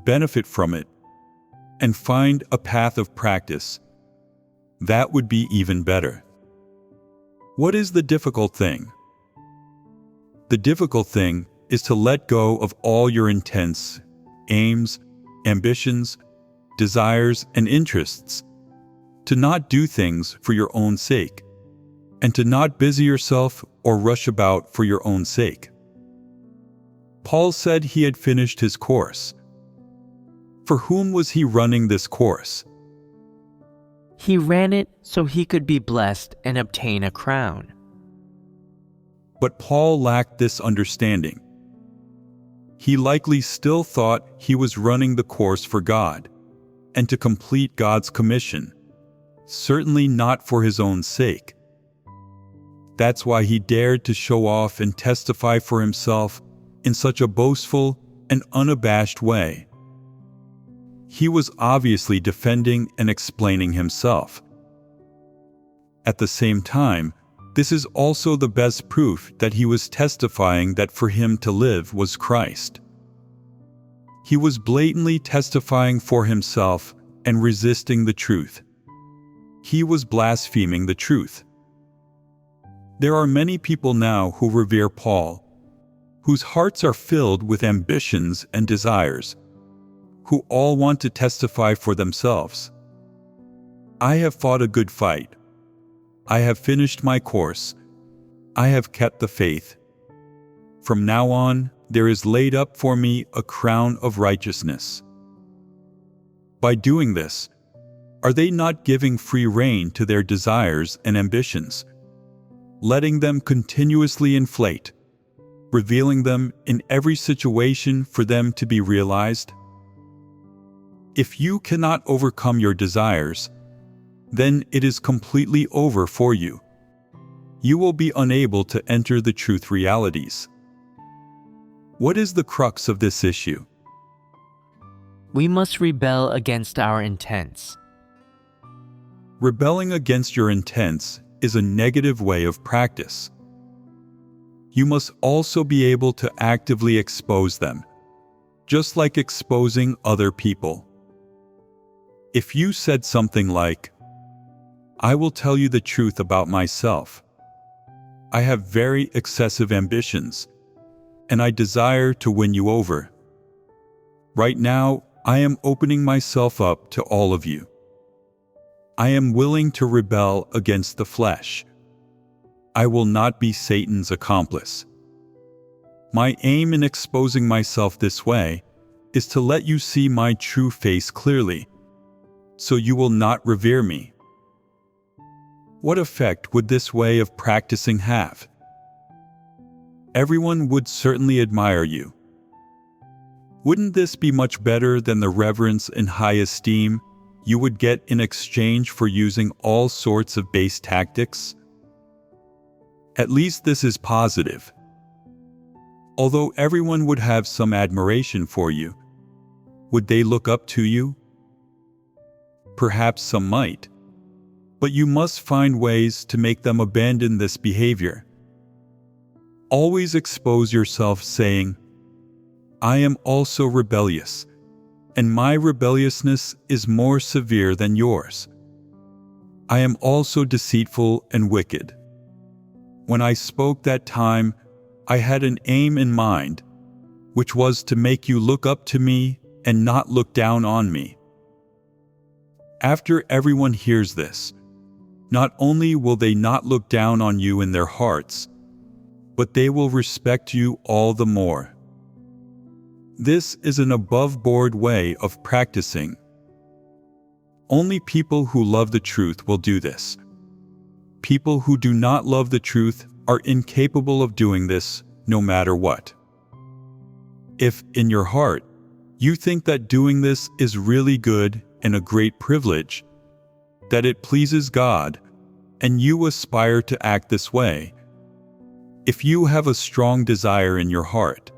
benefit from it, and find a path of practice. That would be even better. What is the difficult thing? The difficult thing is to let go of all your intents, aims, ambitions, desires, and interests, to not do things for your own sake, and to not busy yourself or rush about for your own sake. Paul said he had finished his course. For whom was he running this course? He ran it so he could be blessed and obtain a crown. But Paul lacked this understanding. he likely still thought he was running the course for God and to complete God's commission, certainly not for his own sake. That's why he dared to show off and testify for himself in such a boastful and unabashed way. He was obviously defending and explaining himself. At the same time, this is also the best proof that he was testifying that for him to live was Christ. He was blatantly testifying for himself and resisting the truth. He was blaspheming the truth. There are many people now who revere Paul, whose hearts are filled with ambitions and desires, who all want to testify for themselves. I have fought a good fight. I have finished my course. I have kept the faith. From now on, there is laid up for me a crown of righteousness. By doing this, are they not giving free rein to their desires and ambitions, letting them continuously inflate, revealing them in every situation for them to be realized? If you cannot overcome your desires, then it is completely over for you. You will be unable to enter the truth realities. What is the crux of this issue? We must rebel against our intents. Rebelling against your intents is a negative way of practice. You must also be able to actively expose them, just like exposing other people. If you said something like, "I will tell you the truth about myself. I have very excessive ambitions, and I desire to win you over. Right now, I am opening myself up to all of you. I am willing to rebel against the flesh. I will not be Satan's accomplice. My aim in exposing myself this way is to let you see my true face clearly, so you will not revere me." What effect would this way of practicing have? Everyone would certainly admire you. Wouldn't this be much better than the reverence and high esteem you would get in exchange for using all sorts of base tactics? At least this is positive. Although everyone would have some admiration for you, would they look up to you? Perhaps some might. But you must find ways to make them abandon this behavior. Always expose yourself saying, "I am also rebellious, and my rebelliousness is more severe than yours. I am also deceitful and wicked. When I spoke that time, I had an aim in mind, which was to make you look up to me and not look down on me." After everyone hears this, not only will they not look down on you in their hearts, but they will respect you all the more. This is an above-board way of practicing. Only people who love the truth will do this. People who do not love the truth are incapable of doing this no matter what. If, in your heart, you think that doing this is really good and a great privilege, that it pleases God, and you aspire to act this way, if you have a strong desire in your heart,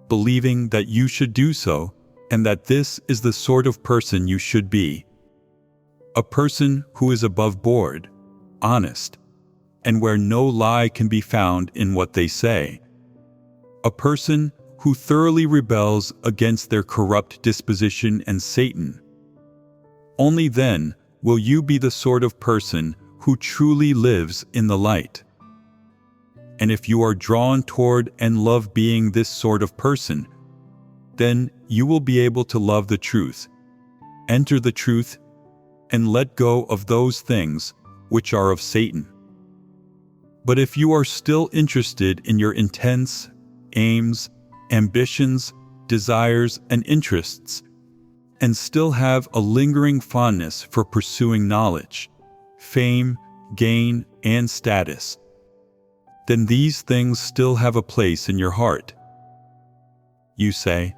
believing that you should do so and that this is the sort of person you should be, a person who is above board, honest, and where no lie can be found in what they say, a person who thoroughly rebels against their corrupt disposition and Satan, only then will you be the sort of person who truly lives in the light. And if you are drawn toward and love being this sort of person, then you will be able to love the truth, enter the truth, and let go of those things which are of Satan. But if you are still interested in your intents, aims, ambitions, desires, and interests, and still have a lingering fondness for pursuing knowledge, fame, gain, and status, then these things still have a place in your heart. You say,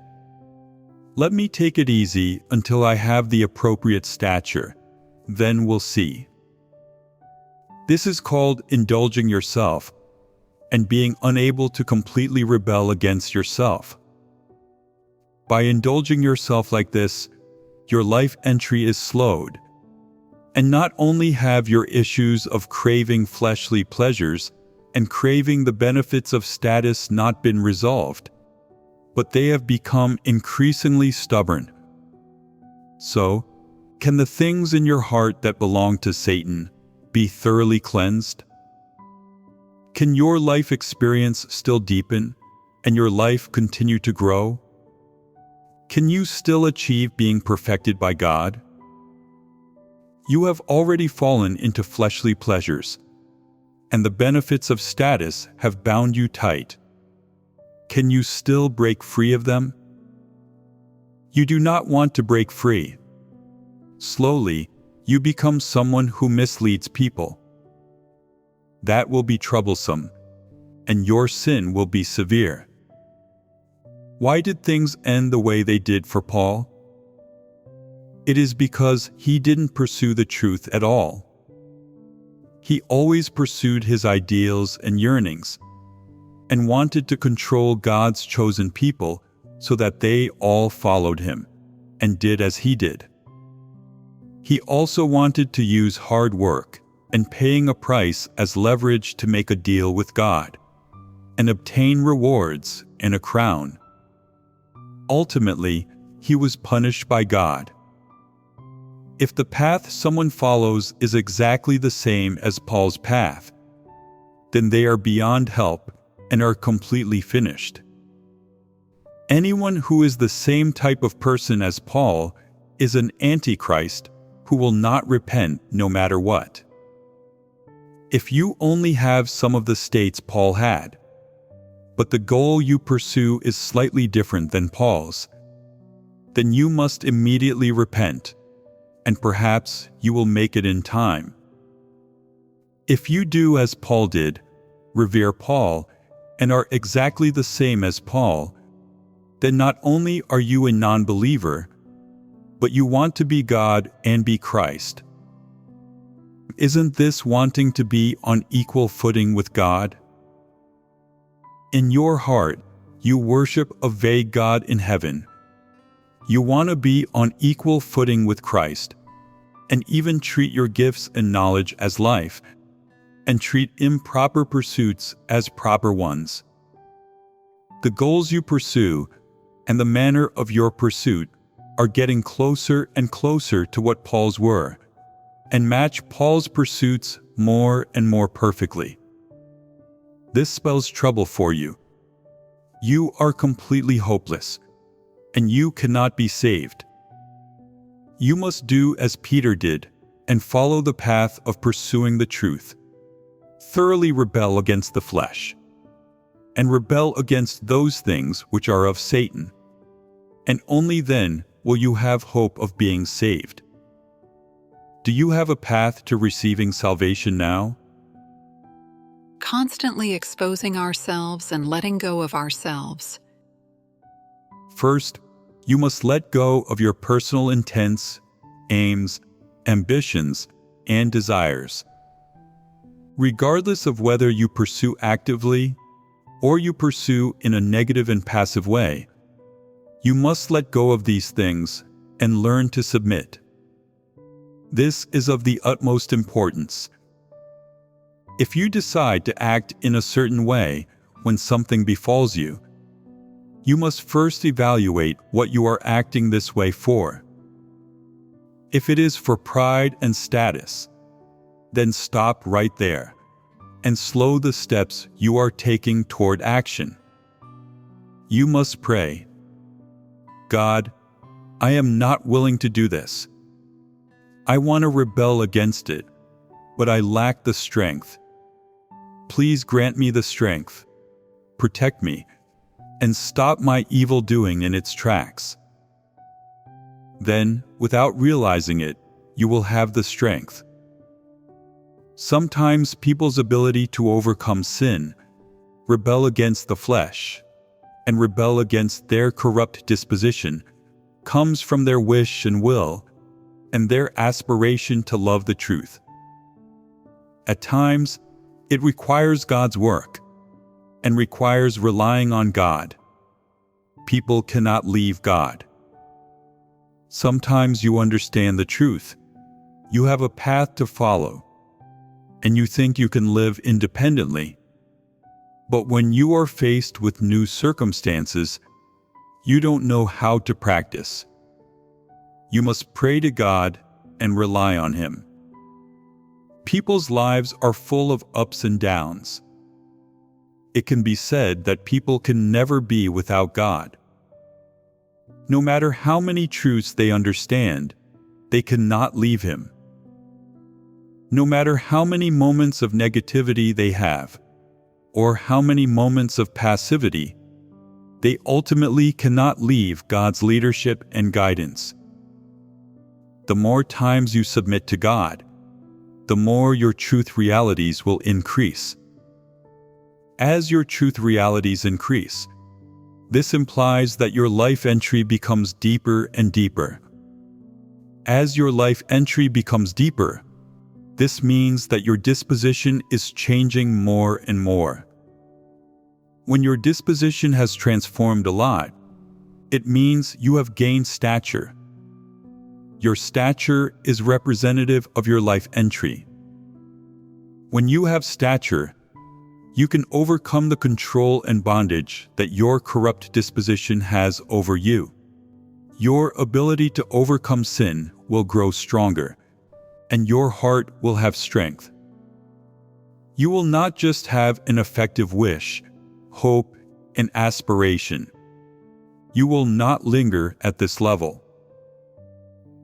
"Let me take it easy until I have the appropriate stature, then we'll see." This is called indulging yourself and being unable to completely rebel against yourself. By indulging yourself like this, your life entry is slowed, and not only have your issues of craving fleshly pleasures and craving the benefits of status not been resolved, but they have become increasingly stubborn. So, can the things in your heart that belong to Satan be thoroughly cleansed? Can your life experience still deepen and your life continue to grow? Can you still achieve being perfected by God? You have already fallen into fleshly pleasures, and the benefits of status have bound you tight. Can you still break free of them? You do not want to break free. Slowly, you become someone who misleads people. That will be troublesome, and your sin will be severe. Why did things end the way they did for Paul? It is because he didn't pursue the truth at all. He always pursued his ideals and yearnings, and wanted to control God's chosen people so that they all followed him and did as he did. He also wanted to use hard work and paying a price as leverage to make a deal with God and obtain rewards and a crown. Ultimately, he was punished by God. If the path someone follows is exactly the same as Paul's path, then they are beyond help and are completely finished. Anyone who is the same type of person as Paul is an antichrist who will not repent no matter what. If you only have some of the states Paul had, but the goal you pursue is slightly different than Paul's, then you must immediately repent, and perhaps you will make it in time. If you do as Paul did, revere Paul, and are exactly the same as Paul, then not only are you a non-believer, but you want to be God and be Christ. Isn't this wanting to be on equal footing with God? In your heart, you worship a vague God in heaven. You want to be on equal footing with Christ, and even treat your gifts and knowledge as life, and treat improper pursuits as proper ones. The goals you pursue and the manner of your pursuit are getting closer and closer to what Paul's were, and match Paul's pursuits more and more perfectly. This spells trouble for you. You are completely hopeless, and you cannot be saved. You must do as Peter did and follow the path of pursuing the truth. Thoroughly rebel against the flesh, and rebel against those things which are of Satan, and only then will you have hope of being saved. Do you have a path to receiving salvation now? Constantly exposing ourselves and letting go of ourselves. First, you must let go of your personal intents, aims, ambitions, and desires. Regardless of whether you pursue actively or you pursue in a negative and passive way, you must let go of these things and learn to submit. This is of the utmost importance. If you decide to act in a certain way when something befalls you, you must first evaluate what you are acting this way for. If it is for pride and status, then stop right there and slow the steps you are taking toward action. You must pray, "God, I am not willing to do this. I want to rebel against it, but I lack the strength. Please grant me the strength, protect me, and stop my evil doing in its tracks." Then, without realizing it, you will have the strength. Sometimes people's ability to overcome sin, rebel against the flesh, and rebel against their corrupt disposition comes from their wish and will and their aspiration to love the truth. At times, it requires God's work and requires relying on God. People cannot leave God. Sometimes you understand the truth. You have a path to follow, and you think you can live independently. But when you are faced with new circumstances, you don't know how to practice. You must pray to God and rely on Him. People's lives are full of ups and downs. It can be said that people can never be without God. No matter how many truths they understand, they cannot leave Him. No matter how many moments of negativity they have, or how many moments of passivity, they ultimately cannot leave God's leadership and guidance. The more times you submit to God, the more your truth realities will increase. As your truth realities increase, this implies that your life entry becomes deeper and deeper. As your life entry becomes deeper, this means that your disposition is changing more and more. When your disposition has transformed a lot, it means you have gained stature. Your stature is representative of your life entry. When you have stature, you can overcome the control and bondage that your corrupt disposition has over you. Your ability to overcome sin will grow stronger, and your heart will have strength. You will not just have an effective wish, hope, and aspiration. You will not linger at this level.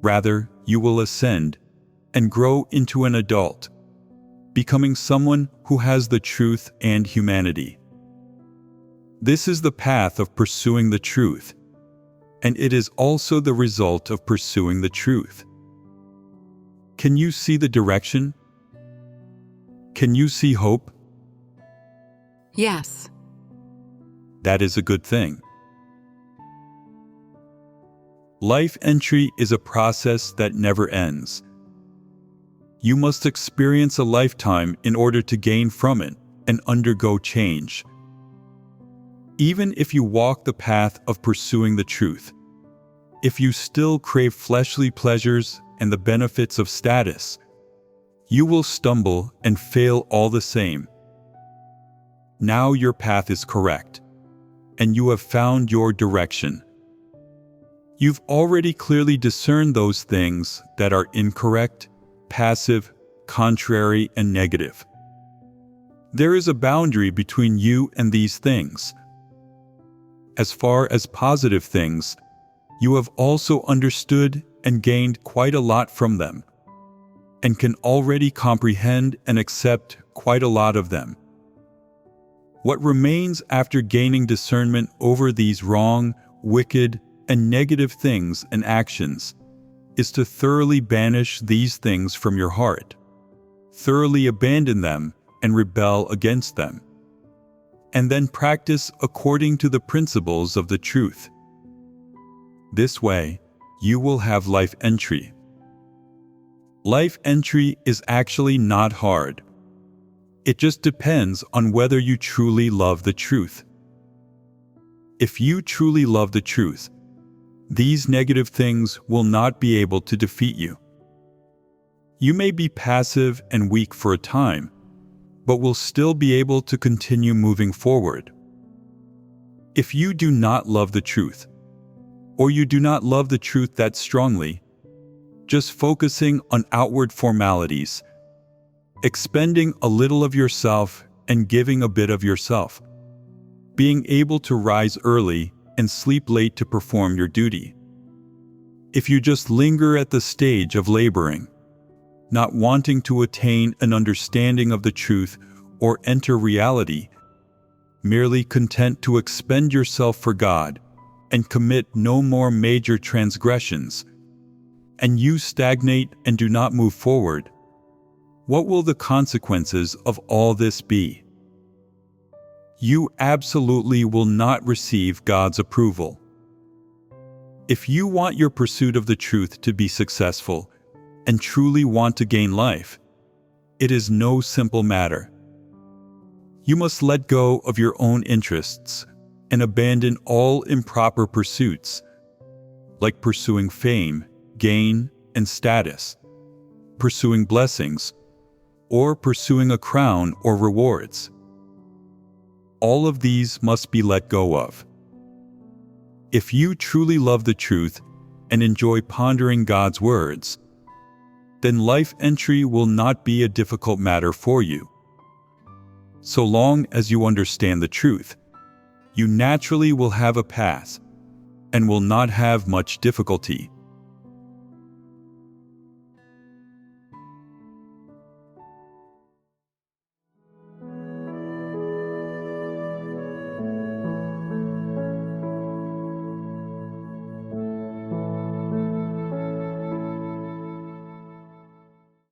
Rather, you will ascend and grow into an adult, becoming someone who has the truth and humanity. This is the path of pursuing the truth, and it is also the result of pursuing the truth. Can you see the direction? Can you see hope? Yes. That is a good thing. Life entry is a process that never ends. You must experience a lifetime in order to gain from it and undergo change. Even if you walk the path of pursuing the truth, if you still crave fleshly pleasures and the benefits of status, you will stumble and fail all the same. Now your path is correct, and you have found your direction. You've already clearly discerned those things that are incorrect, passive, contrary, and negative. There is a boundary between you and these things. As far as positive things, you have also understood and gained quite a lot from them, and can already comprehend and accept quite a lot of them. What remains after gaining discernment over these wrong, wicked, and negative things and actions is to thoroughly banish these things from your heart, thoroughly abandon them and rebel against them, and then practice according to the principles of the truth. This way, you will have life entry. Life entry is actually not hard. It just depends on whether you truly love the truth. If you truly love the truth, these negative things will not be able to defeat you. You may be passive and weak for a time, but will still be able to continue moving forward. If you do not love the truth, or you do not love the truth that strongly, just focusing on outward formalities, expending a little of yourself and giving a bit of yourself, being able to rise early and sleep late to perform your duty. If you just linger at the stage of laboring, not wanting to attain an understanding of the truth or enter reality, merely content to expend yourself for God and commit no more major transgressions, and you stagnate and do not move forward, what will the consequences of all this be? you absolutely will not receive God's approval. If you want your pursuit of the truth to be successful and truly want to gain life, it is no simple matter. You must let go of your own interests and abandon all improper pursuits, like pursuing fame, gain, and status, pursuing blessings, or pursuing a crown or rewards. All of these must be let go of. If you truly love the truth and enjoy pondering God's words, then life entry will not be a difficult matter for you. So long as you understand the truth, you naturally will have a path and will not have much difficulty.